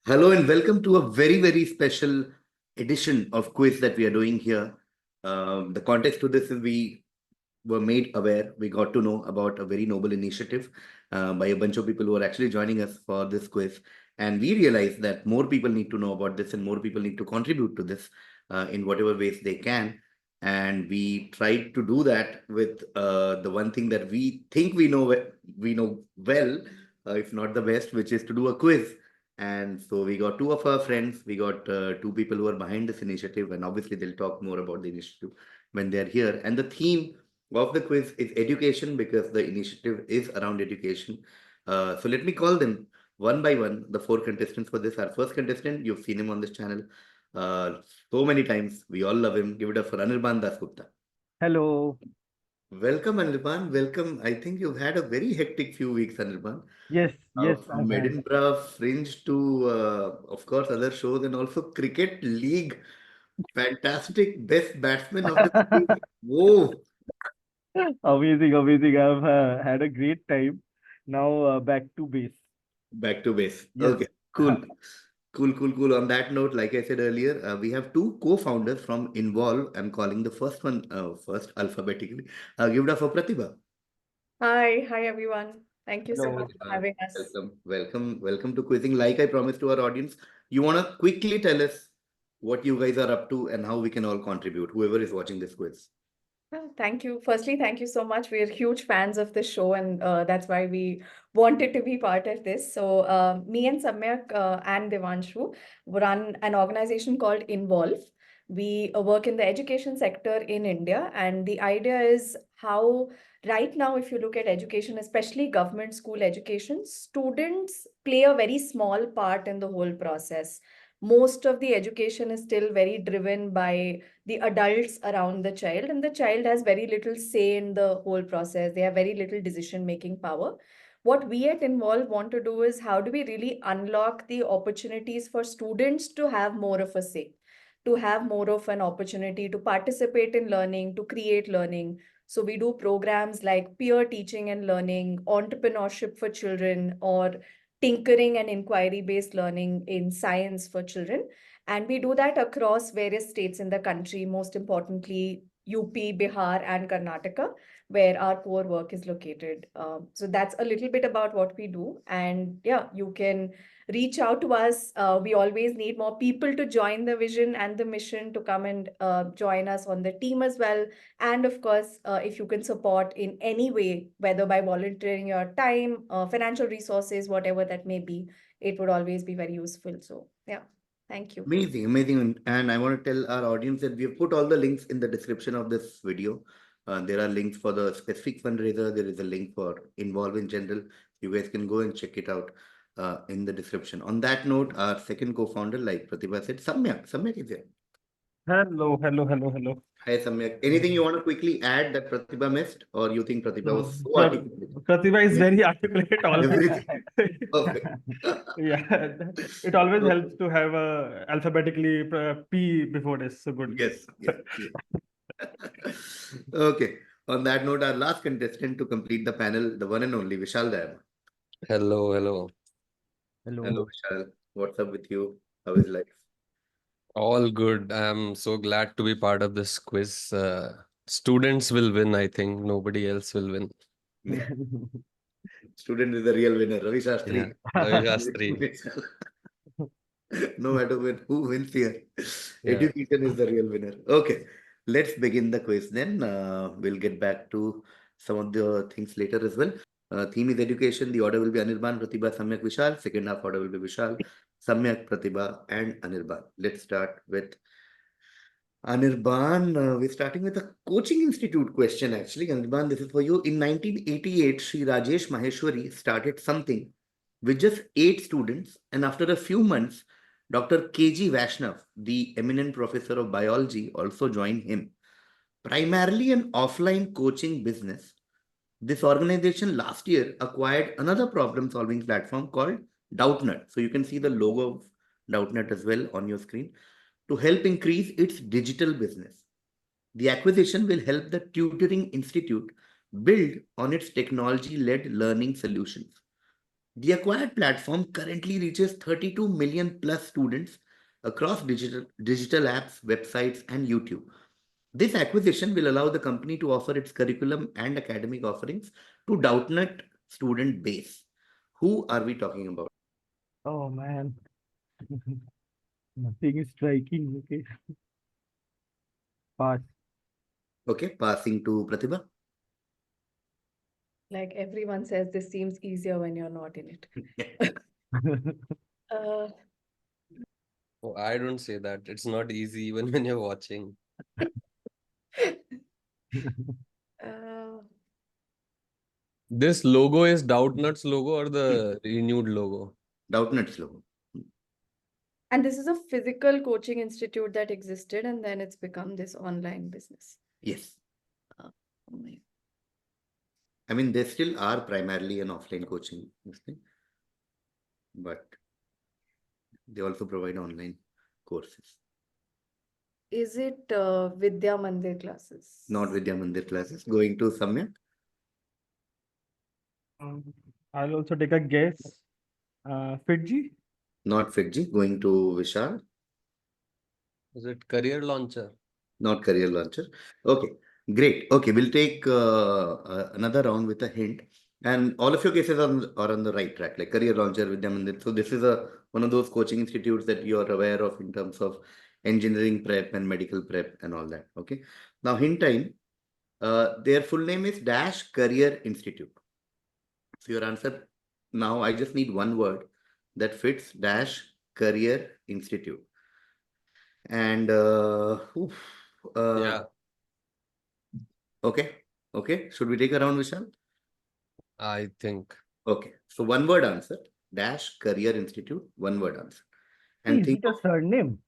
Hello and welcome to a very special edition of quiz that we are doing here. The context to this is we were made aware, we got to know about a very noble initiative by a bunch of people who are actually joining us for this quiz. And we realized that more people need to know about this and more people need to contribute to this in whatever ways they can. And we tried to do that with the one thing that we think we know well, if not the best, which is to do a quiz. And so we got two of our friends, we got two people who are behind this initiative, and obviously they'll talk more about the initiative when they're here. And the theme of the quiz is education because the initiative is around education. So let me call them one by one, the four contestants for this. Our first contestant, you've seen him on this channel uh, so many times. We all love him. Give it up for Anirban Dasgupta. Hello. Welcome, Anirban. Welcome. I think you've had a very hectic few weeks, Anirban. Yes, I've From had. Edinburgh Fringe to, of course, other shows and also Cricket League. Fantastic best batsman of the series. Whoa. Amazing. I've had a great time. Now back to base. Back to base. Yes. Okay, cool. Cool. On that note, like I said earlier, we have two co-founders from Involve. I'm calling the first one first alphabetically. Give it up for Pratibha. Hi everyone. Thank you so Hello. much for having us. Welcome to Quizzing. Like I promised to our audience, you want to quickly tell us what you guys are up to and how we can all contribute, whoever is watching this quiz. Thank you. Firstly, thank you so much. We're huge fans of this show, and that's why we wanted to be part of this. So, me and Samyak and Devanshu run an organization called Involve. We work in the education sector in India, and the idea is how right now, if you look at education, especially government school education, students play a very small part in the whole process. Most of the education is still very driven by the adults around the child, and the child has very little say in the whole process. They have very little decision making power. What we at Involve want to do is how do we really unlock the opportunities for students to have more of a say, to have more of an opportunity to participate in learning, to create learning. So we do programs like peer teaching and learning, entrepreneurship for children, or tinkering and inquiry based learning in science for children. And we do that across various states in the country, most importantly, UP, Bihar, and Karnataka, where our core work is located. So that's a little bit about what we do. And yeah, you can reach out to us. We always need more people to join the vision and the mission to come and join us on the team as well. And of course, if you can support in any way, whether by volunteering your time, financial resources, whatever that may be, it would always be very useful. So yeah. Thank you. Amazing. And I want to tell our audience that we have put all the links in the description of this video. There are links for the specific fundraiser. There is a link for Involve in general. You guys can go and check it out in the description. On that note, our second co-founder, like Pratibha said, Samyak. Samyak is here. Hello. Hi, Samyak. Anything you want to quickly add that Pratibha missed, or you think Pratibha No, was so articulate? Pratibha is very articulate always. Everything. Perfect. Yeah, it always helps to have alphabetically P before this. So good. Yes. Okay. On that note, our last contestant to complete the panel, the one and only Vishal Dayama. Hello. Hello, Vishal. What's up with you? How is life? All good. I'm so glad to be part of this quiz. Students will win, I think. Nobody else will win. Student is the real winner. Ravi Shastri. Ravi Shastri. No matter who wins here, Yeah. education is the real winner. Okay, let's begin the quiz then. We'll get back to some of the things later as well. Theme is education. The order will be Anirban, Pratibha, Samyak, Vishal. Second half order will be Vishal, Samyak, Pratibha, and Anirban. Let's start with Anirban. We're starting with a coaching institute question actually. Anirban, this is for you. In 1988, Sri Rajesh Maheshwari started something with just 8 students, and after a few months, Dr. KG Vaishnav, the eminent professor of biology, also joined him. Primarily an offline coaching business, this organization last year acquired another problem-solving platform called Doubtnut. So you can see the logo of Doubtnut as well on your screen to help increase its digital business. The acquisition will help the Tutoring Institute build on its technology-led learning solutions. The acquired platform currently reaches 32 million plus students across digital apps, websites, and YouTube. This acquisition will allow the company to offer its curriculum and academic offerings to Doubtnut student base. Who are we talking about? Oh man. Nothing is striking. Okay. Pass. Okay, passing to Pratibha. Like everyone says, this seems easier when you're not in it. Uh, Oh, I don't say that. It's not easy even when you're watching. uh, This logo is Doubtnut's logo or the renewed logo? Doubtnut's logo. and this is a physical coaching institute that existed, and then it's become this online business. Yes. Oh my. I mean, they still are primarily an offline coaching thing, but they also provide online courses. Is it Vidya Mandir classes? Not Vidya Mandir classes. Going to Samyak? I'll also take a guess. Fiji? Not Fitji. Going to Vishal? Is it Career Launcher? Not Career Launcher. Okay, great. Okay, we'll take another round with a hint. And all of your cases are on the right track, like Career Launcher, Vidya Mandir. So this is one of those coaching institutes that you are aware of in terms of engineering prep and medical prep and all that. Okay. Now hint time. Their full name is Dash Career Institute. So your answer now, I just need one word that fits Dash Career Institute. And Yeah, okay. Okay. Should we take a round, Vishal? I think. Okay. So one word answer. Dash Career Institute. One word answer. And Is think it a of surname?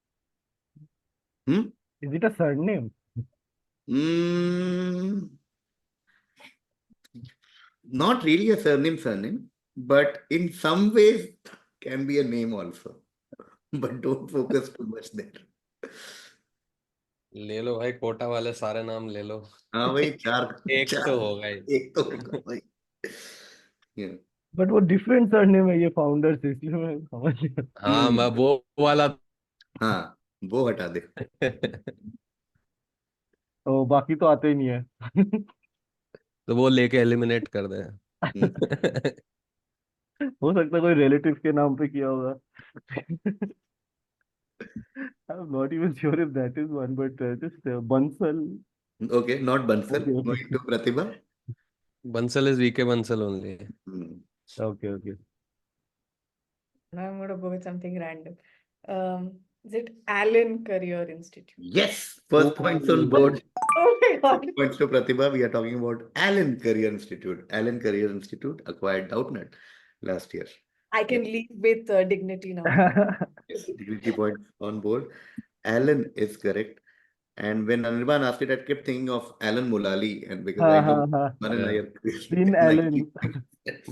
Hmm? Is it a surname? mm, not really a surname, but in some ways can be a name also. But don't focus too much there. ले लो भाई कोटा वाले सारे नाम ले लो. हाँ भाई चार एक तो चार होगा ही. एक तो होगा भाई. Yeah. बट वो डिफरेंट सरनेम है ये फाउंडर से, इसलिए मैं समझ गया. हाँ मैं वो वाला. हाँ वो हटा दे. तो बाकी तो आते ही नहीं है. तो वो लेके एलिमिनेट कर दे. हो सकता है कोई रिलेटिव के नाम पे किया होगा. I'm not even sure if that is one, but just Bansal. Okay, not Bansal. Okay, okay. Going to Pratibha. Bansal is VK Bansal only. Hmm. Okay, okay. Now I'm going to go with something random. Is it Allen Career Institute? Yes, first Oh. points on board. Oh my God. Points to Pratibha. We are talking about Allen Career Institute. Allen Career Institute acquired Doubtnut last year. I can leave with dignity now. Yes, dignity points on board. Allen is correct. And when Anirban asked it, I kept thinking of Alan Mulali, and because I know Manan Yeah. Dean Allen.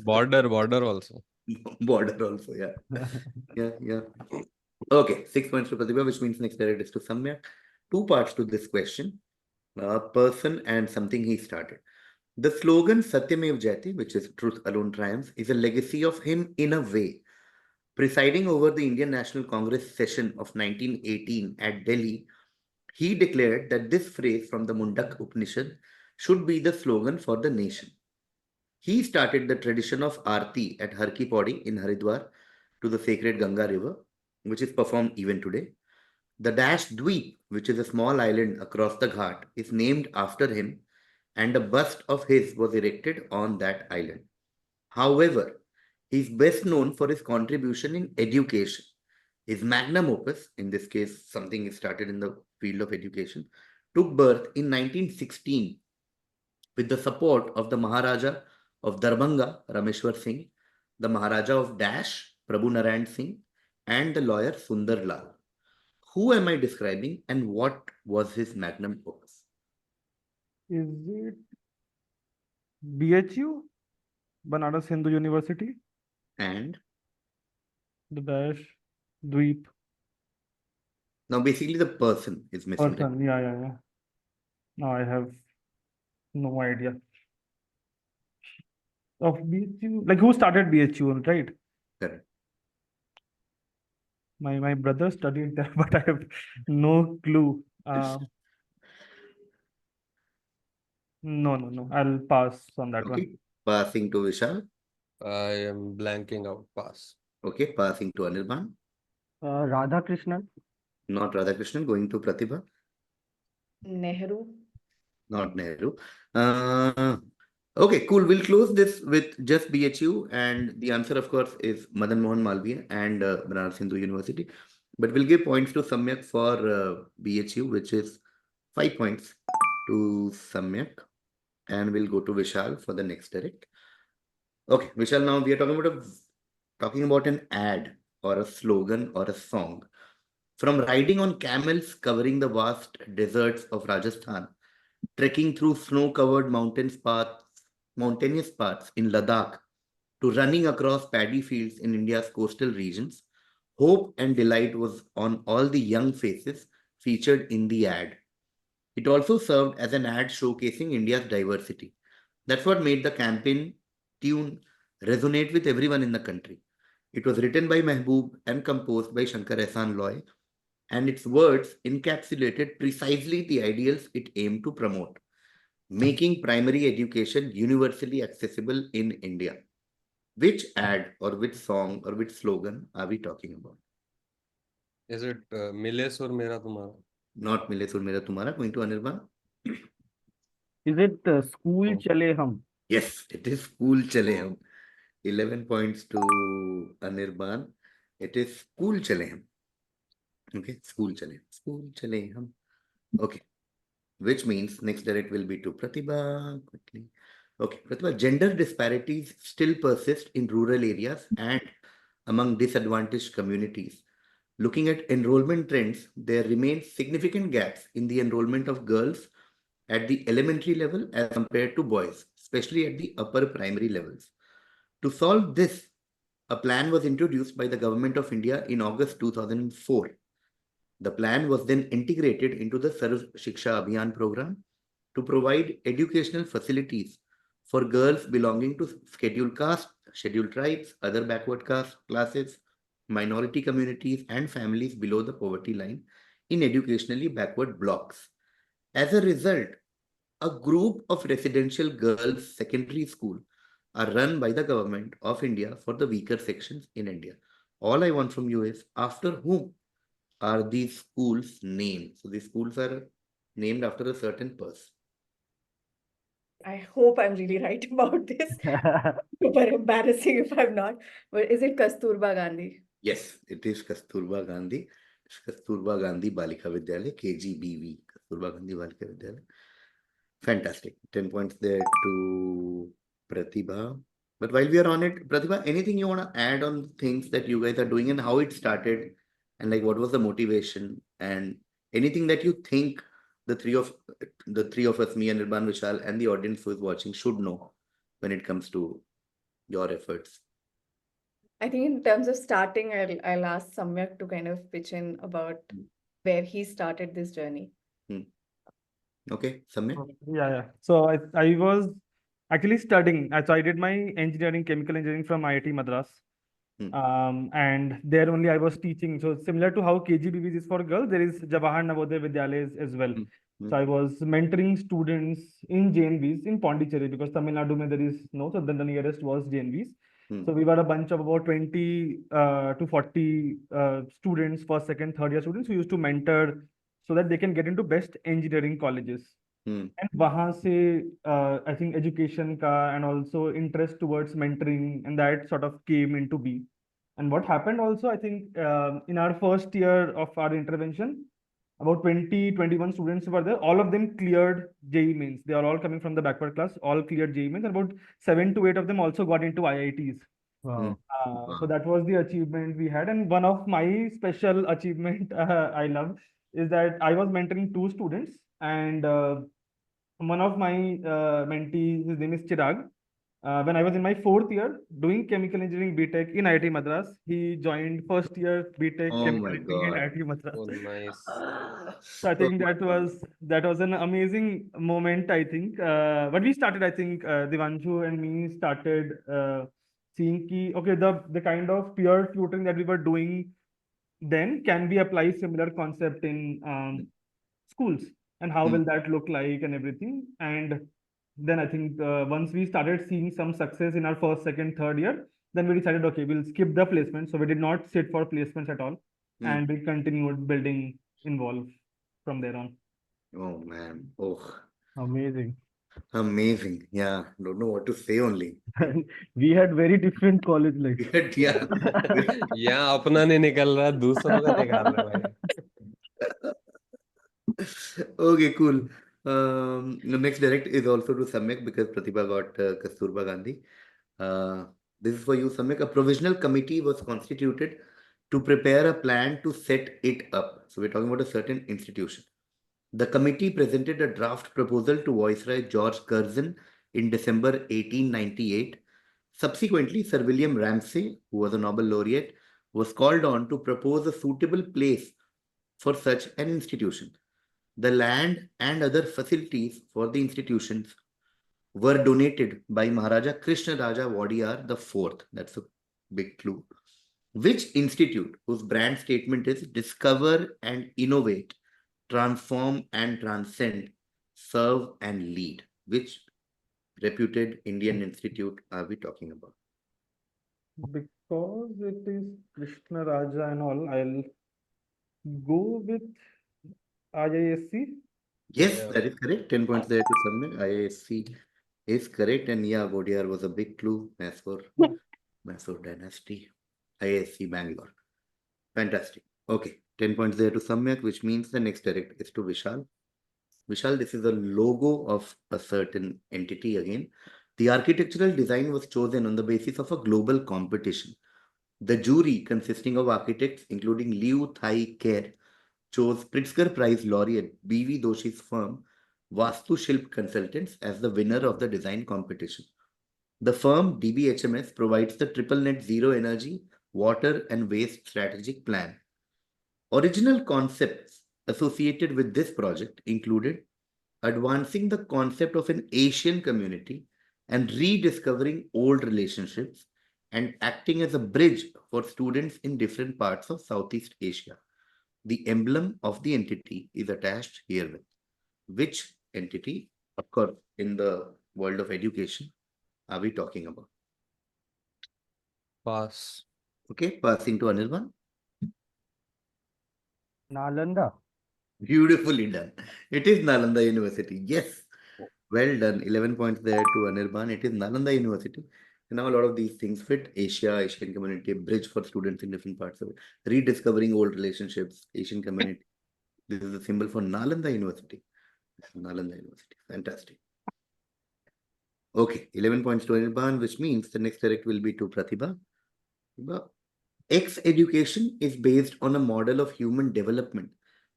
Border also. Border also, yeah. Yeah. Okay, 6 points to Pratibha, which means next direct is to Samyak. 2 parts to this question. Person and something he started. The slogan Satyamev Jayate, which is truth alone triumphs, is a legacy of him in a way. Presiding over the Indian National Congress session of 1918 at Delhi, he declared that this phrase from the Mundak Upanishad should be the slogan for the nation. He started the tradition of Aarti at Har Ki Pauri in Haridwar to the sacred Ganga river, which is performed even today. The Dash Dweep, which is a small island across the Ghat, is named after him, and a bust of his was erected on that island. However, he is best known for his contribution in education. His magnum opus, in this case, something he started in the field of education, took birth in 1916 with the support of the Maharaja of Darbhanga, Rameshwar Singh, the Maharaja of Dash, Prabhu Narayan Singh, and the lawyer Sundar Lal. Who am I describing and what was his magnum opus? Is it BHU? Banaras Hindu University? And The Dash Dweep. now basically the person is missing. Person. Yeah. Now I have no idea. Of BHU, like who started BHU, right? Correct. My brother studied there, but I have no clue. No. I'll pass on that one. Okay. Passing to Vishal. I am blanking out. Pass. Okay. Passing to Anirban. Radha Krishnan. Not Radhakrishnan. Going to Pratibha. Nehru. Not Nehru. Uh, okay, cool. We'll close this with just BHU, and the answer, of course, is Madan Mohan Malviya and Banaras Hindu University. But we'll give points to Samyak for BHU, which is 5 points to Samyak, and we'll go to Vishal for the next direct. Okay, Vishal, now we are talking about an ad or a slogan or a song. From riding on camels covering the vast deserts of Rajasthan, trekking through snow-covered mountainous paths in Ladakh, to running across paddy fields in India's coastal regions, hope and delight was on all the young faces featured in the ad. It also served as an ad showcasing India's diversity. That's what made the campaign tune resonate with everyone in the country. It was written by Mehboob and composed by Shankar Ehsan Loy, and its words encapsulated precisely the ideals it aimed to promote, making primary education universally accessible in India. Which ad or which song or which slogan are we talking about? Is it Mile Sur Mera Tumhara? Not Mile Sur Mera Tumhara. Going to Anirban. Is it School Oh. Chale Hum? Yes, it is School Chale Hum. 11 points to Anirban. It is School Chale Hum. Okay, School Chale. School Chale Hum. Okay, which means next direct will be to Pratibha. Quickly. Okay, Pratibha, gender disparities still persist in rural areas and among disadvantaged communities. Looking at enrollment trends, there remain significant gaps in the enrollment of girls at the elementary level as compared to boys, especially at the upper primary levels. To solve this, a plan was introduced by the Government of India in August 2004. The plan was then integrated into the Sarv Shiksha Abhiyan program to provide educational facilities for girls belonging to scheduled caste, scheduled tribes, other backward caste classes, minority communities, and families below the poverty line in educationally backward blocks. As a result, a group of residential girls' secondary school are run by the government of India for the weaker sections in India. All I want from you is, after whom are these schools named? So these schools are named after a certain person. I hope I'm really right about this. Super embarrassing if I'm not. But is it Kasturba Gandhi? Yes, it is Kasturba Gandhi. It's Kasturba Gandhi Balika Vidyalaya, KGBV, Kasturba Gandhi Balika Vidyalaya. Fantastic. 10 points there to Pratibha. But while we are on it, Pratibha, anything you want to add on things that you guys are doing and how it started and like what was the motivation and anything that you think the three of us, me and Anirban, Vishal, and the audience who is watching should know when it comes to your efforts? I think in terms of starting, I'll ask Samyak to kind of pitch in about where he started this journey. Okay, Samyak? Yeah. So I was actually studying. So I did my engineering, chemical engineering from IIT Madras. And there only I was teaching. So similar to how KGBVs is for girls, there is Jawahar Navodaya Vidyalayas as well. So I was mentoring students in JNVs in Pondicherry because Tamil Nadu mein there is no, so then the nearest was JNVs. So we were a bunch of about 20 to 40 students, first, second, third year students who used to mentor so that they can get into best engineering colleges. And वहाँ से I think education का and also interest towards mentoring and that sort of came into be. And what happened also, I think in our first year of our intervention, about 21 students were there. All of them cleared JEE mains. They are all coming from the backward class, all cleared JEE mains. And about 7 to 8 of them also got into IITs. Wow. So that was the achievement we had. And one of my special achievement I love is that I was mentoring 2 students and one of my mentees, his name is Chirag. when I was in my fourth year doing chemical engineering BTech in IIT Madras. He joined first year BTech Oh chemical my engineering in God. IIT Madras. Oh, nice. So I Oh, think that was an amazing moment. I think when we started, I think Devanshu and me started seeing ki, okay, the kind of peer tutoring that we were doing then can we apply similar concept in schools, and how hmm. will that look like and everything. And then I think once we started seeing some success in our first, second, third year, then we decided, okay, we'll skip the placement. So we did not sit for placements at all, Hmm. and we continued building Involve from there on. Oh man. Oh, Amazing. amazing. Yeah. Don't know what to say only. And we had very different college life. But yeah. यहाँ अपना नहीं निकल रहा, दूसरों का निकाल रहा है भाई. Okay, cool. The next direct is also to Samyak because Pratibha got Kasturba Gandhi. Uh, this is for you, Samyak. A provisional committee was constituted to prepare a plan to set it up. So we're talking about a certain institution. The committee presented a draft proposal to Viceroy George Curzon in December 1898. Subsequently, Sir William Ramsay, who was a Nobel laureate, was called on to propose a suitable place for such an institution. The land and other facilities for the institutions were donated by Maharaja Krishna Raja Wadiyar the Fourth. That's a big clue. Which institute, whose brand statement is discover and innovate, transform and transcend, serve and lead? Which reputed Indian institute are we talking about? Because it is Krishna Raja and all, I'll go with IISC. Yes, Yeah. that is correct. 10 points there to Samyak. IISc is correct. And yeah, Wadiyar was a big clue. Mysore dynasty. IISc Bangalore. Fantastic. Okay, 10 points there to Samyak, which means the next direct is to Vishal. Vishal, this is a logo of a certain entity again. The architectural design was chosen on the basis of a global competition. The jury, consisting of architects including Liu Thai Ker, chose Pritzker Prize laureate B.V. Doshi's firm, Vastu Shilp Consultants, as the winner of the design competition. The firm DBHMS provides the triple net zero energy, water, and waste strategic plan. Original concepts associated with this project included advancing the concept of an Asian community and rediscovering old relationships and acting as a bridge for students in different parts of Southeast Asia. The emblem of the entity is attached herewith. Which entity, of course, in the world of education, are we talking about? Pass. Okay, passing to Anirban. Nalanda. Beautifully done. It is Nalanda University. Yes. Well done. 11 points there to Anirban. It is Nalanda University. And now a lot of these things fit Asia, Asian community, bridge for students in different parts of it, rediscovering old relationships, Asian community. This is the symbol for Nalanda University. Nalanda University. Fantastic. Okay, 11 points to Anirban, which means the next direct will be to Pratibha. X education is based on a model of human development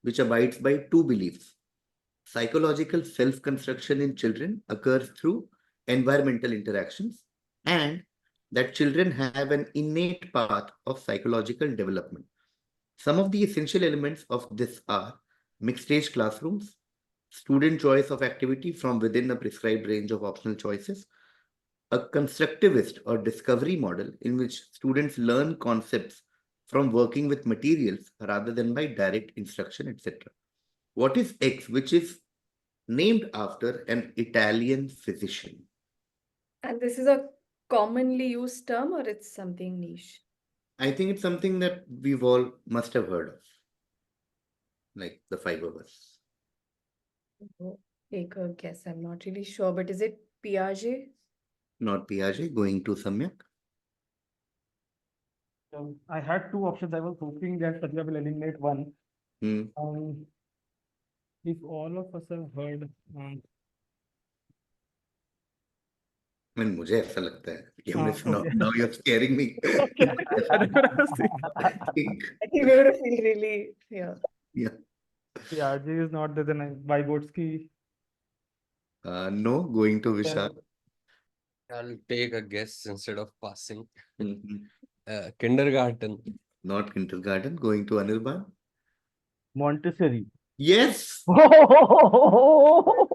which abides by two beliefs. Psychological self-construction in children occurs through environmental interactions, and that children have an innate path of psychological development. Some of the essential elements of this are mixed-age classrooms, student choice of activity from within a prescribed range of optional choices, a constructivist or discovery model in which students learn concepts from working with materials rather than by direct instruction, etc. What is X, which is named after an Italian physician? And this is a commonly used term, or it's something niche? I think it's something that we've all must have heard of, like the five of us. Oh, take a guess. I'm not really sure, but is it Piaget? Not Piaget, going to Samyak. I had two options. I was hoping that Pratibha will eliminate one. Hmm. If all of us have heard, I mean, मुझे ऐसा लगता है कि हमने सुना. okay. Now you're scaring me. Okay. That's what I was thinking. I think, I think we would feel really, yeah. yeah. Piaget is not there, then Vygotsky. No, going to Vishal. I'll take a guess instead of passing. Mhm. Kindergarten. Not kindergarten. Going to Anirban. Montessori. Yes, Oh,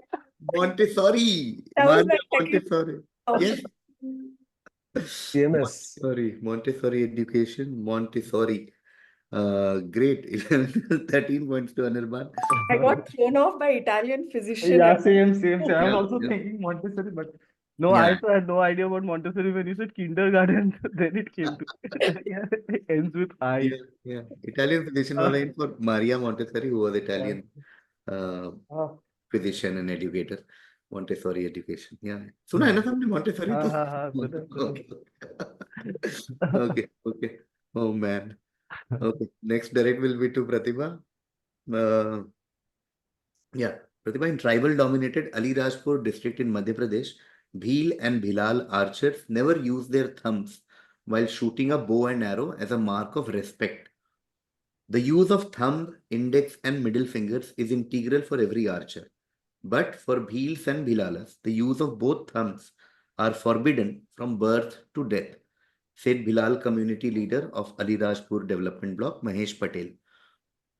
Montessori. That was my Maria second Montessori. Yes, option. CMS. Montessori education. Montessori. Great. 13 points to Anirban. I got thrown off by Italian physician. yeah, same. I was Yeah, also yeah, thinking Montessori, but no, I yeah. also had no idea about Montessori when you said kindergarten. Then it came to yeah, it ends with I. Yeah, yeah. Italian physician was Uh, in for Maria Montessori, who was uh, Italian uh, uh, physician and educator. Montessori education. Yeah. Suna hai na sabne Montessori to? सुना सुना Okay. Okay. Okay. Oh man. Okay. Next direct will be to Pratibha. Uh, yeah. Pratibha, in tribal dominated Ali Rajpur district in Madhya Pradesh, Bhil and Bhilal archers never use their thumbs while shooting a bow and arrow as a mark of respect. The use of thumb, index, and middle fingers is integral for every archer. But for Bhils and Bhilalas, the use of both thumbs are forbidden from birth to death, said Bhilal community leader of Alirajpur development block, Mahesh Patel.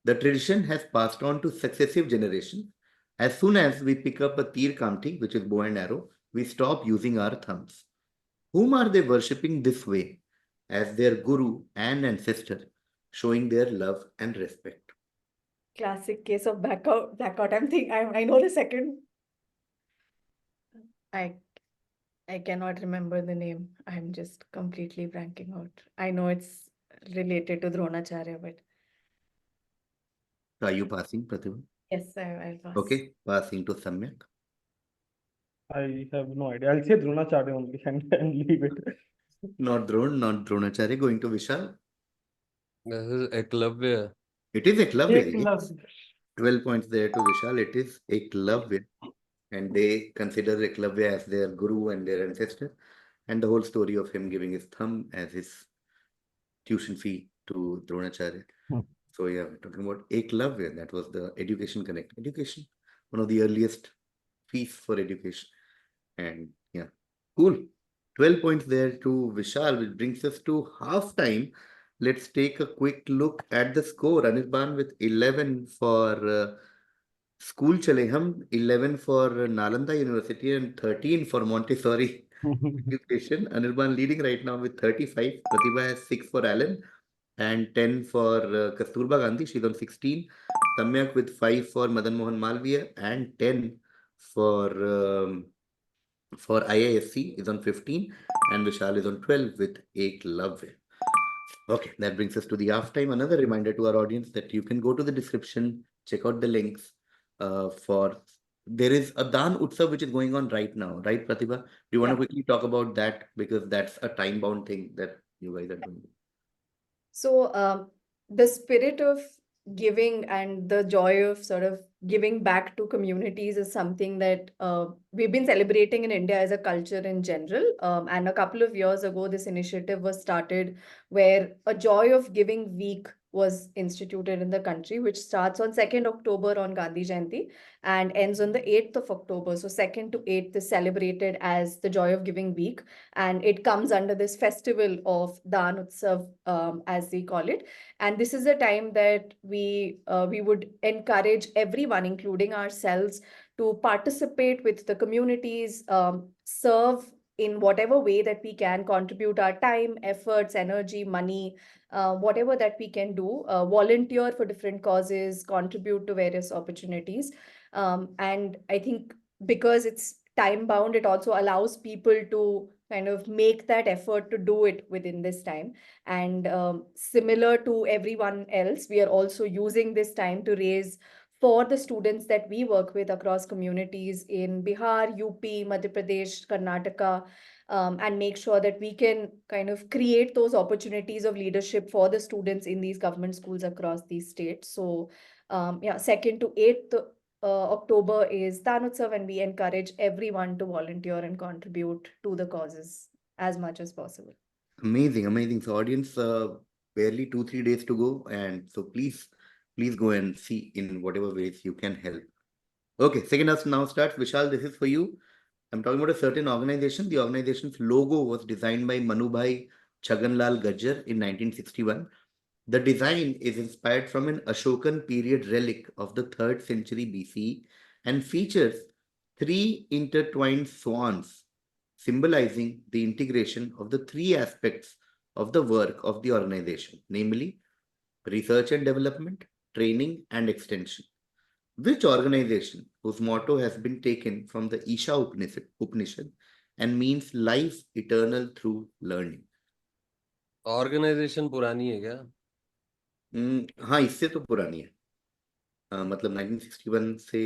The tradition has passed on to successive generations. As soon as we pick up a tir kamti, which is bow and arrow, we stop using our thumbs. Whom are they worshipping this way? As their guru and ancestor, showing their love and respect. Classic case of blackout. I know the second. I I cannot remember the name. I'm just completely blanking out. I know it's related to Dronacharya, but Are you passing, Pratibha? yes, I'll pass. Okay, passing to Samyak. I have no idea. I'll say Dronacharya only and leave it. Not Dron, not Dronacharya. Going to Vishal. This is Eklavya. It is Eklavya. Eklavya. Yes. 12 points there to Vishal. It is Eklavya. And they consider Eklavya as their guru and their ancestor. And the whole story of him giving his thumb as his tuition fee to Dronacharya. So yeah, we're talking about Eklavya. That was the education connect. Education, one of the earliest fees for education. And yeah, cool. 12 points there to Vishal, which brings us to halftime. Let's take a quick look at the score. Anirban with 11 for School Chale Hum, 11 for Nalanda University, and 13 for Montessori Education. Anirban leading right now with 35. Pratibha has 6 for Allen and 10 for Kasturba Gandhi. She's on 16. Samyak with 5 for Madan Mohan Malviya and 10 for IISC is on 15 and Vishal is on 12 with Eklavya. Okay, that brings us to the halftime. Another reminder to our audience that you can go to the description, check out the links for there is a Dan Utsav which is going on right now, right, Pratibha? Do you want to Yeah. quickly talk about that because that's a time-bound thing that you guys are doing? So, the spirit of giving and the joy of sort of giving back to communities is something that we've been celebrating in India as a culture in general. And a couple of years ago, this initiative was started where a Joy of Giving Week was instituted in the country, which starts on 2nd October on Gandhi Jayanti and ends on the 8th of October. So 2nd to 8th is celebrated as the Joy of Giving Week, and it comes under this festival of Dan Utsav, as we call it. And this is a time that we would encourage everyone, including ourselves, to participate with the communities, serve in whatever way that we can, contribute our time, efforts, energy, money, whatever that we can do, volunteer for different causes, contribute to various opportunities. And I think because it's time bound, it also allows people to kind of make that effort to do it within this time. And similar to everyone else, we are also using this time to raise for the students that we work with across communities in Bihar, UP, Madhya Pradesh, Karnataka, and make sure that we can kind of create those opportunities of leadership for the students in these government schools across these states. So, yeah, 2nd to 8th October is Tanutsav, and we encourage everyone to volunteer and contribute to the causes as much as possible. Amazing, amazing. So audience, barely 2, 3 days to go. And so please go and see in whatever ways you can help. Okay, second half now starts. Vishal, this is for you. I'm talking about a certain organization. The organization's logo was designed by Manubhai Chhaganlal Gajjar in 1961. The design is inspired from an Ashokan period relic of the 3rd century BCE and features 3 intertwined swans, symbolizing the integration of the 3 aspects of the work of the organization, namely research and development, training, and extension. Which organization, whose motto has been taken from the Isha Upanishad and means life eternal through learning? Organisation पुरानी है क्या? हाँ, इससे तो पुरानी है। मतलब 1961 से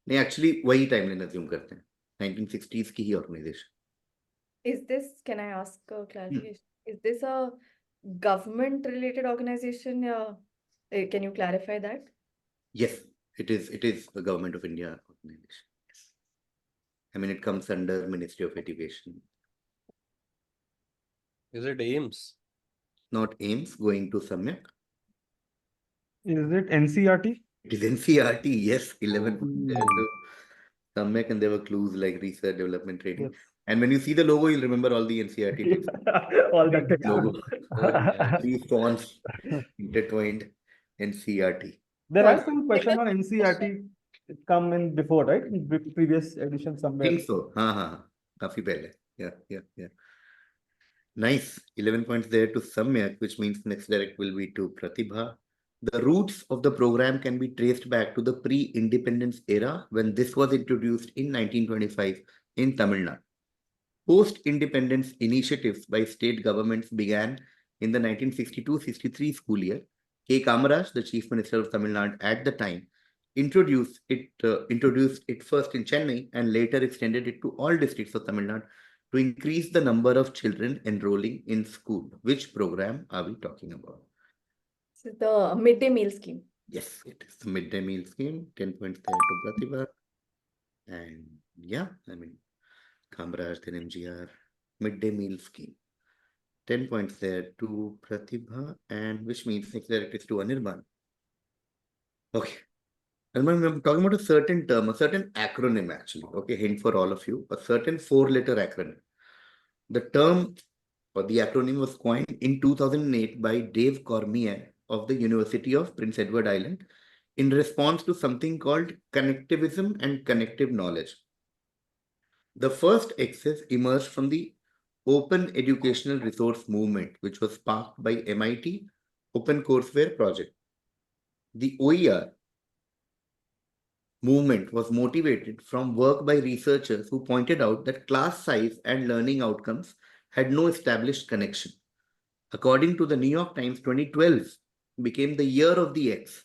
नहीं, एक्चुअली वही टाइमलाइन अज्यूम करते हैं, 1960s की ही organisation. Is this, can I ask a clarification? Is this a government related organization? Can you clarify that? Yes, it is a Government of India organization. Yes. I mean, it comes under Ministry of Education. Is it AIMS? Not AIMS, going to Samyak. Is it NCRT? It is NCRT, yes, 11 Hmm. to Samyak, and there were clues like research, development, training. Yes. And when you see the logo, you'll remember all the NCRT text. All that text. Logo. Oh, yes. 3 fonts intertwined, NCRT. There So are it's some like questions a on NCRT come in before, right? In previous edition I somewhere. think so. हाँ, काफी पहले. Yeah. Nice. 11 points there to Samyak, which means next direct will be to Pratibha. The roots of the program can be traced back to the pre-independence era when this was introduced in 1925 in Tamil Nadu. Post-independence initiatives by state governments began in the 1962-63 school year. K. Kamaraj, the Chief Minister of Tamil Nadu at the time, introduced it first in Chennai and later extended it to all districts of Tamil Nadu to increase the number of children enrolling in school. Which program are we talking about? This is the midday meal scheme. Yes, it is the midday meal scheme. 10 points there to Pratibha. And yeah, I mean, Kamaraj, then MGR, midday meal scheme. 10 points there to Pratibha, and which means next direct is to Anirban. Okay. Anirban, I'm talking about a certain term, a certain acronym actually. Okay, hint for all of you. A certain 4-letter acronym. The term or the acronym was coined in 2008 by Dave Cormier of the University of Prince Edward Island in response to something called connectivism and connective knowledge. The first access emerged from the Open Educational Resource Movement, which was sparked by MIT Open Courseware project. The OER movement was motivated from work by researchers who pointed out that class size and learning outcomes had no established connection. According to the New York Times, 2012 became the year of the X,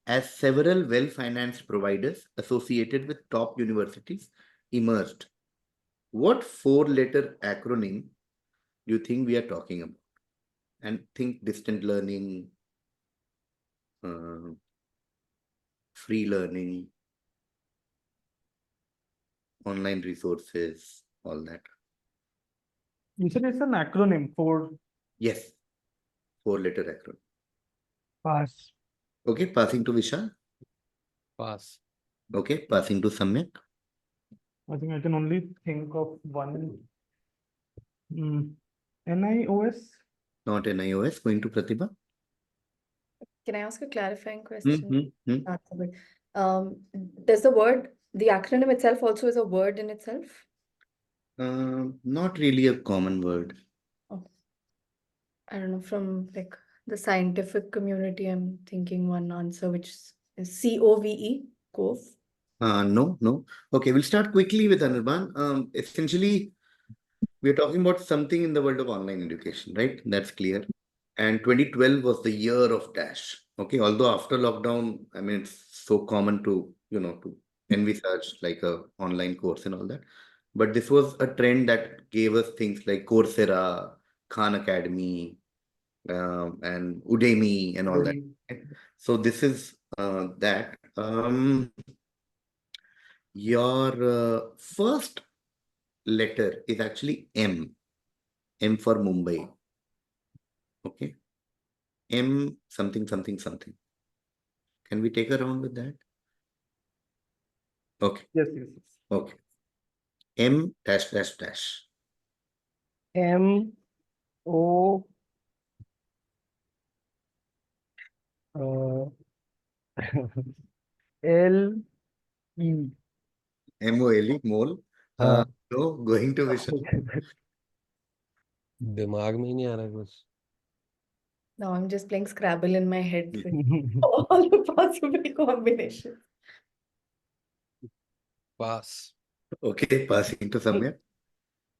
as several well-financed providers associated with top universities emerged. What 4-letter acronym do you think we are talking about? And think distant learning, free learning, online resources, all that. You said it's an acronym for Yes, 4-letter acronym. pass. Okay, passing to Vishal. Pass. Okay, passing to Samyak. I think I can only think of one. NIOS? Not an iOS. Going to Pratibha. Can I ask a clarifying question? Mm-hmm. That's a bit. Does the acronym itself also is a word in itself? Not really a common word. Oh. I don't know, from like the scientific community, I'm thinking one answer, which is COVE, COVE. No. Okay, we'll start quickly with Anirban. Essentially, we're talking about something in the world of online education, right? That's clear. And 2012 was the year of Dash. Okay, although after lockdown, I mean, it's so common to, to envisage like a online course and all that. But this was a trend that gave us things like Coursera, Khan Academy, and Udemy and all that. So this is that. Your first letter is actually M. M for Mumbai. Okay. M something. Can we take a round with that? Okay. Yes. Okay. M dash dash dash. M O L E. MOLE, mole. हाँ. No, going to Vishal. दिमाग में ही नहीं आ रहा कुछ. Now I'm just playing Scrabble in my head with all the possible combinations. Pass. Okay, passing to Samyak.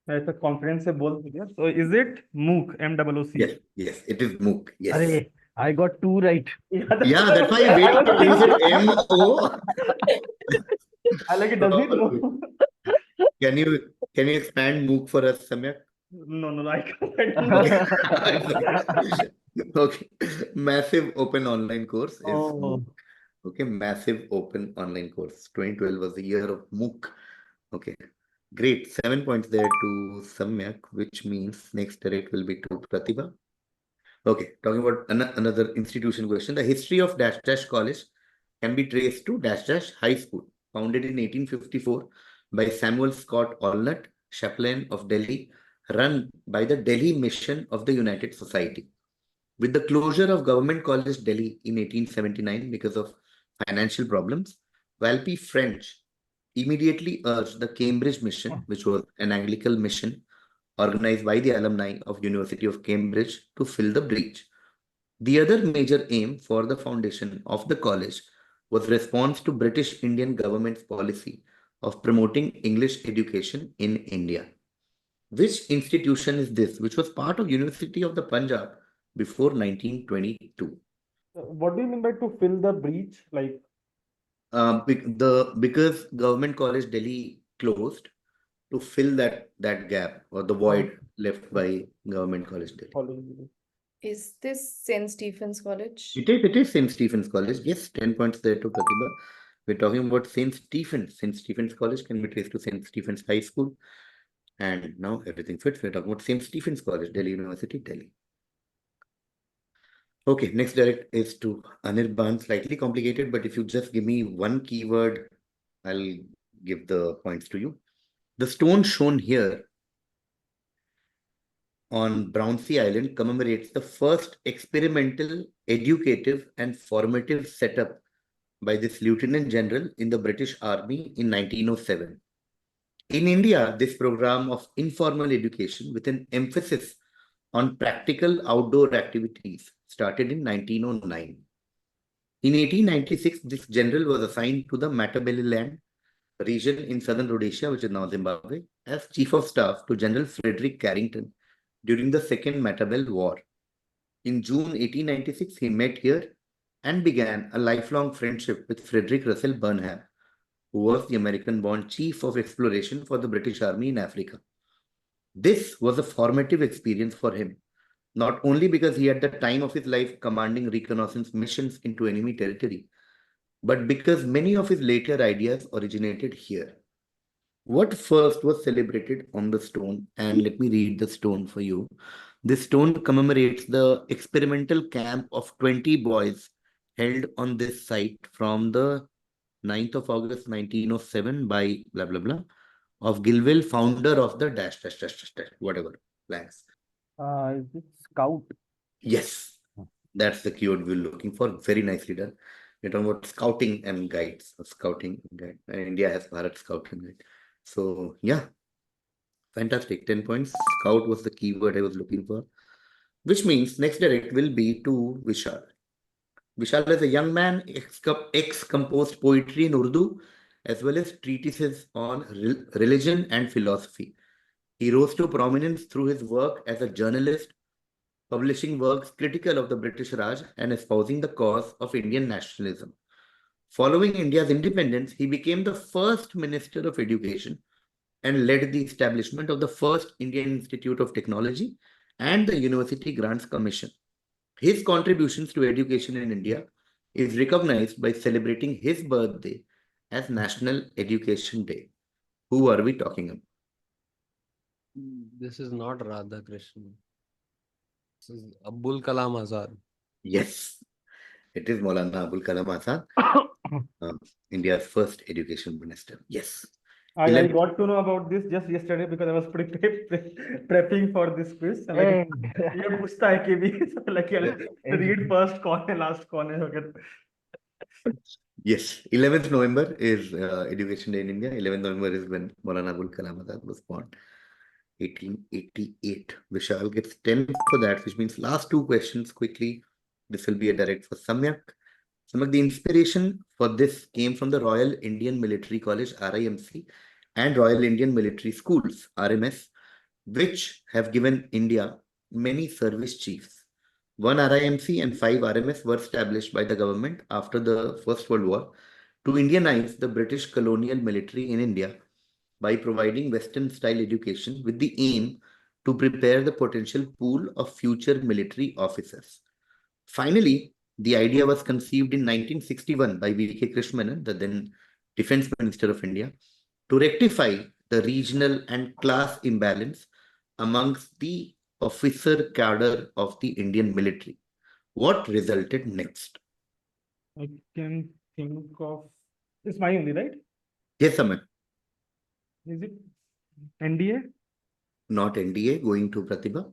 ऐसा confidence से बोल दिया. So is it MOOC? MOOC. Yes, yes, it is MOOC. Yes. अरे, I got 2 right. Yeah, that's why I I waited was till you said thinking. MO. I like it. Does it know? Can you expand MOOC for us, Samyak? No, I can't. I don't know. Okay. Okay. Massive open online course is Oh. MOOC. Okay, massive open online course. 2012 was the year of MOOC. Okay, great. 7 points there to Samyak, which means next direct will be to Pratibha. Okay, talking about another institution question. The history of dash dash college can be traced to dash dash high school, founded in 1854 by Samuel Scott Allnut, chaplain of Delhi, run by the Delhi Mission of the United Society. With the closure of Government College Delhi in 1879 because of financial problems, Valpy French immediately urged the Cambridge Mission, which was an Anglican mission organized by the alumni of University of Cambridge, to fill the breach. The other major aim for the foundation of the college was response to British Indian government's policy of promoting English education in India. Which institution is this, which was part of University of the Punjab before 1922? What do you mean by to fill the breach? Like, Because Government College Delhi closed, to fill that gap or the void left by Government College Delhi. college. Is this St. Stephen's College? It is St. Stephen's College. Yes, 10 points there to Pratibha. We're talking about St. Stephen's. St. Stephen's College can be traced to St. Stephen's High School. And now everything fits. We're talking about St. Stephen's College, Delhi University, Delhi. Okay, next direct is to Anirban. Slightly complicated, but if you just give me one keyword, I'll give the points to you. The stone shown here on Brownsea Island commemorates the first experimental, educative, and formative setup by this Lieutenant General in the British Army in 1907. In India, this program of informal education with an emphasis on practical outdoor activities started in 1909. In 1896, this general was assigned to the Matabeleland region in southern Rhodesia, which is now Zimbabwe, as Chief of Staff to General Frederick Carrington during the Second Matabele War. In June 1896, he met here and began a lifelong friendship with Frederick Russell Burnham, who was the American-born Chief of Exploration for the British Army in Africa. This was a formative experience for him, not only because he at the time of his life commanding reconnaissance missions into enemy territory, but because many of his later ideas originated here. What first was celebrated on the stone? And let me read the stone for you. This stone commemorates the experimental camp of 20 boys held on this site from the 9th of August 1907 by blah blah blah of Gilville, founder of the dash dash dash dash dash whatever blanks. Is it Scout? Yes, that's the keyword we're looking for. Very nicely done. We're talking about scouting and guides. Scouting guide. India has Bharat Scouting Guide. So yeah, fantastic. 10 points. Scout was the keyword I was looking for. Which means next direct will be to Vishal. Vishal is a young man, ex-composed poetry in Urdu, as well as treatises on religion and philosophy. He rose to prominence through his work as a journalist, publishing works critical of the British Raj and espousing the cause of Indian nationalism. Following India's independence, he became the first Minister of Education and led the establishment of the first Indian Institute of Technology and the University Grants Commission. His contributions to education in India is recognized by celebrating his birthday as National Education Day. Who are we talking about? This is not Radha Krishnan. This is Abul Kalam Azad. Yes, it is Maulana Abul Kalam Azad, India's first education minister. Yes, I 11th, got to know about this just yesterday because I was prepping for this quiz. I'm like, ये पूछता है कि भी so like I'll read first corner, last corner. yes, 11th November is Education Day in India. 11th November is when Maulana Abul Kalam Azad was born. 1888. Vishal gets 10 for that, which means last two questions quickly. This will be a direct for Samyak. Samyak, the inspiration for this came from the Royal Indian Military College, RIMC, and Royal Indian Military Schools, RMS, which have given India many service chiefs. One RIMC and 5 RMS were established by the government after the First World War to Indianize the British colonial military in India by providing Western style education with the aim to prepare the potential pool of future military officers. Finally, the idea was conceived in 1961 by V.K. Krishnan, the then Defense Minister of India, to rectify the regional and class imbalance amongst the officer cadre of the Indian military. What resulted next? I can think of it's my only, right? Yes, Amit. Is it NDA? Not NDA, going to Pratibha.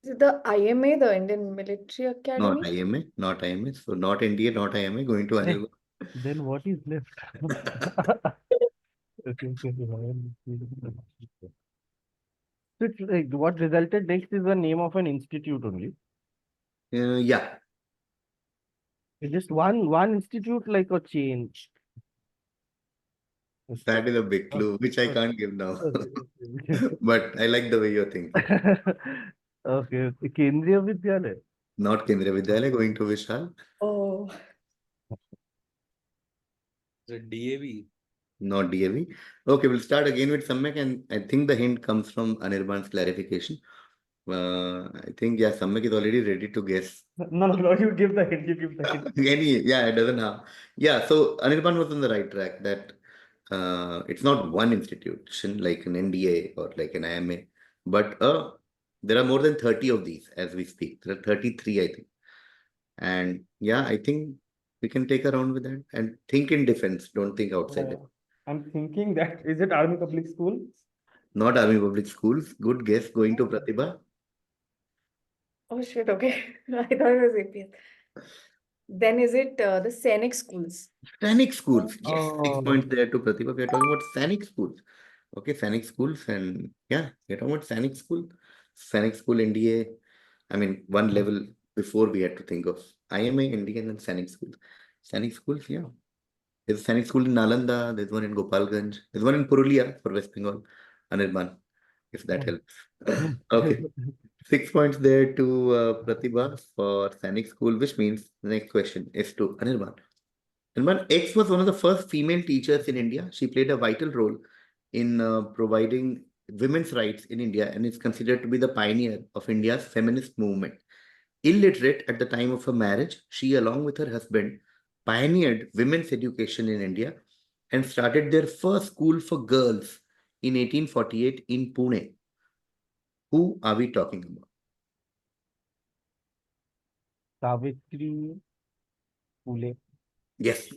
Is it the IMA, the Indian Military Not Academy? IMA, not IMA. So not NDA, not IMA, going to Anirban. Then what is left? So it's like what resulted next is the name of an institute only. Yeah, It's just one institute like a chain. that is a big clue, which I can't give now. But I like the way you're thinking. Okay, Kendriya Vidyalaya. Not Kendriya Vidyalaya, going to Vishal. Oh, The DAV. Not DAV. Okay, we'll start again with Samyak, and I think the hint comes from Anirban's clarification. I think, yeah, Samyak is already ready to guess. No, you give the hint, you give the hint. Yeah, it doesn't have. Yeah, so Anirban was on the right track that it's not one institution like an NDA or like an IMA, but there are more than 30 of these as we speak. There are 33, I think. And yeah, I think we can take a round with that and think in defense. Don't think outside it. I'm thinking that is it Army Public School? Not Army Public Schools. Good guess. Going to Pratibha. oh shit, okay. I thought it was APS. Then is it the Sainik schools? Sanic schools. Yes, 6 Oh. points there to Pratibha. We are talking about Sanic schools. Okay, Sanic schools. And yeah, we are talking about Sanic school. Sanic school, NDA. I mean, one level before we had to think of IMA, NDA, and then Sanic schools. Sanic schools, yeah. There's a Sanic school in Nalanda. There's one in Gopalganj. There's one in Purulia for West Bengal. Anirban, if that helps. Okay. 6 points there to Pratibha for Sanic school, which means the next question is to Anirban. Anirban, X was one of the first female teachers in India. She played a vital role in providing women's rights in India and is considered to be the pioneer of India's feminist movement. Illiterate at the time of her marriage, she, along with her husband, pioneered women's education in India and started their first school for girls in 1848 in Pune. Who are we talking about? Savitri Phule. Yes,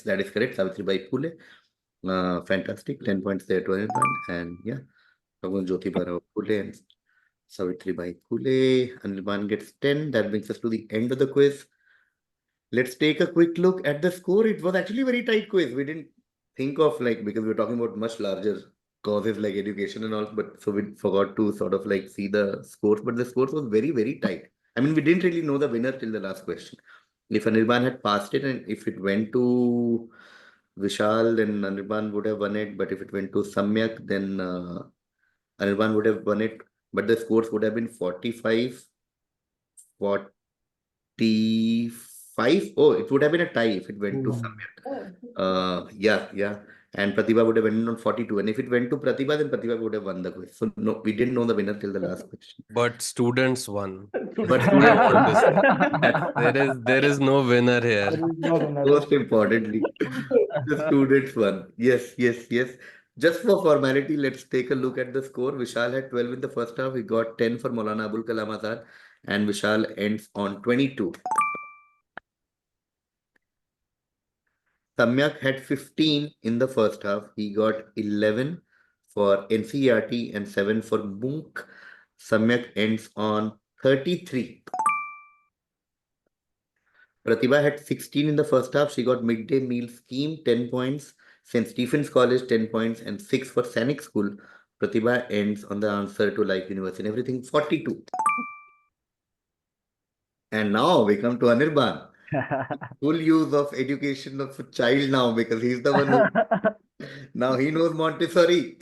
that is correct. Savitribai Phule. Fantastic. 10 points there to Anirban. And yeah, Jyotiba Rao Phule and Savitribai Phule. Anirban gets 10. That brings us to the end of the quiz. Let's take a quick look at the score. It was actually a very tight quiz. We didn't think of because we were talking about much larger causes like education and all, but so we forgot to sort of see the scores. But the scores was very, very tight. I mean, we didn't really know the winner till the last question. If Anirban had passed it and if it went to Vishal, then Anirban would have won it. But if it went to Samyak, then Anirban would have won it. But the scores would have been 45, 45. Oh, it would have been a tie if it went to Samyak. Yeah. And Pratibha would have went on 42. And if it went to Pratibha, then Pratibha would have won the quiz. So no, we didn't know the winner till the last question. But students won. But There is no winner here. most importantly, the students won. Yes. Just for formality, let's take a look at the score. Vishal had 12 in the first half. He got 10 for Maulana Abul Kalam Azad. And Vishal ends on 22. Samyak had 15 in the first half. He got 11 for NCERT and 7 for MOOC. Samyak ends on 33. Pratibha had 16 in the first half. She got midday meal scheme, 10 points. St. Stephen's College, 10 points, and 6 for Sanic School. Pratibha ends on the answer to Life Universe and everything, 42. And now we come to Anirban. Full use of education of a child now, because he's the one who now he knows Montessori.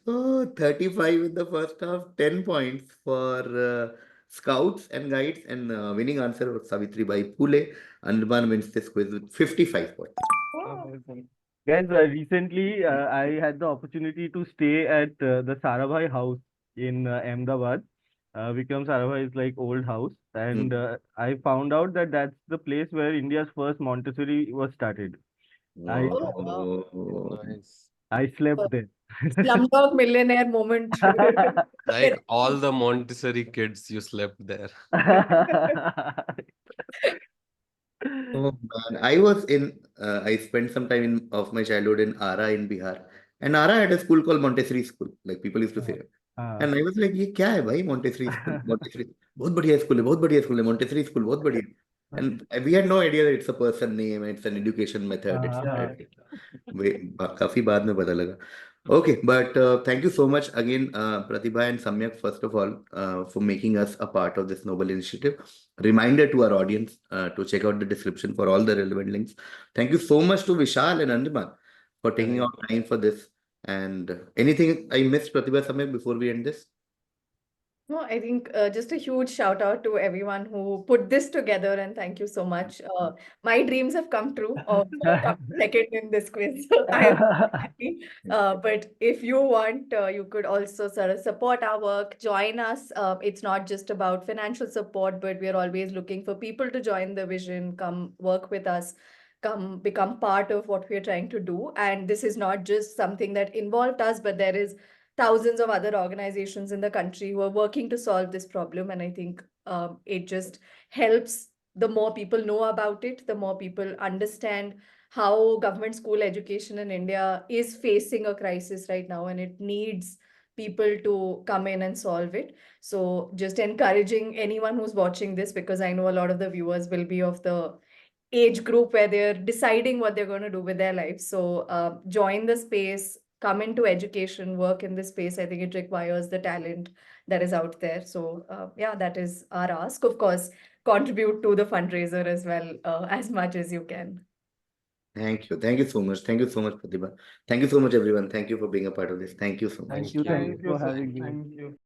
Oh, 35 in the first half, 10 points for Scouts and Guides, and winning answer was Savitri Bai Phule. Anirban wins this quiz with 55 points. Amazing. Guys, recently I had the opportunity to stay at the Sarabhai house in Ahmedabad. Vikram Sarabhai is like old house, and I found out that that's the place where India's first Montessori was started. I Oh, Nice. I slept there. Slumdog Millionaire moment. Like all the Montessori kids, you slept there. oh man, I was in. I spent some time of my childhood in Ara in Bihar, and Ara had a school called Montessori School. Like people used to say, and I was like, "ये क्या है भाई Montessori School? Montessori, बहुत बढ़िया school है, बहुत बढ़िया school है, Montessori School, बहुत बढ़िया." And we had no idea that it's a person name, it's an education method, etc. काफी बाद में पता लगा. Okay, but thank you so much again, Pratibha and Samyak, first of all, for making us a part of this noble initiative. Reminder to our audience to check out the description for all the relevant links. Thank you so much to Vishal and Anirban for taking out time for this. And anything I missed, Pratibha, Samyak, before we end this? No, I think just a huge shout out to everyone who put this together, and thank you so much. My dreams have come true of coming second in this quiz. So I am happy. But if you want, you could also sort of support our work, join us. It's not just about financial support, but we're always looking for people to join the vision, come work with us, come become part of what we're trying to do. And this is not just something that involved us, but there is thousands of other organizations in the country who are working to solve this problem. And I think it just helps. The more people know about it, the more people understand how government school education in India is facing a crisis right now, and it needs people to come in and solve it. So just encouraging anyone who's watching this, because I know a lot of the viewers will be of the age group where they're deciding what they're going to do with their lives. So join the space, come into education, work in this space. I think it requires the talent that is out there. So yeah, that is our ask. Of course, contribute to the fundraiser as well as much as you can. Thank you. Thank you so much. Thank you so much, Pratibha. Thank you so much, everyone. Thank you for being a part of this. Thank you so much. Thank you Thank you for so having me. Thank you.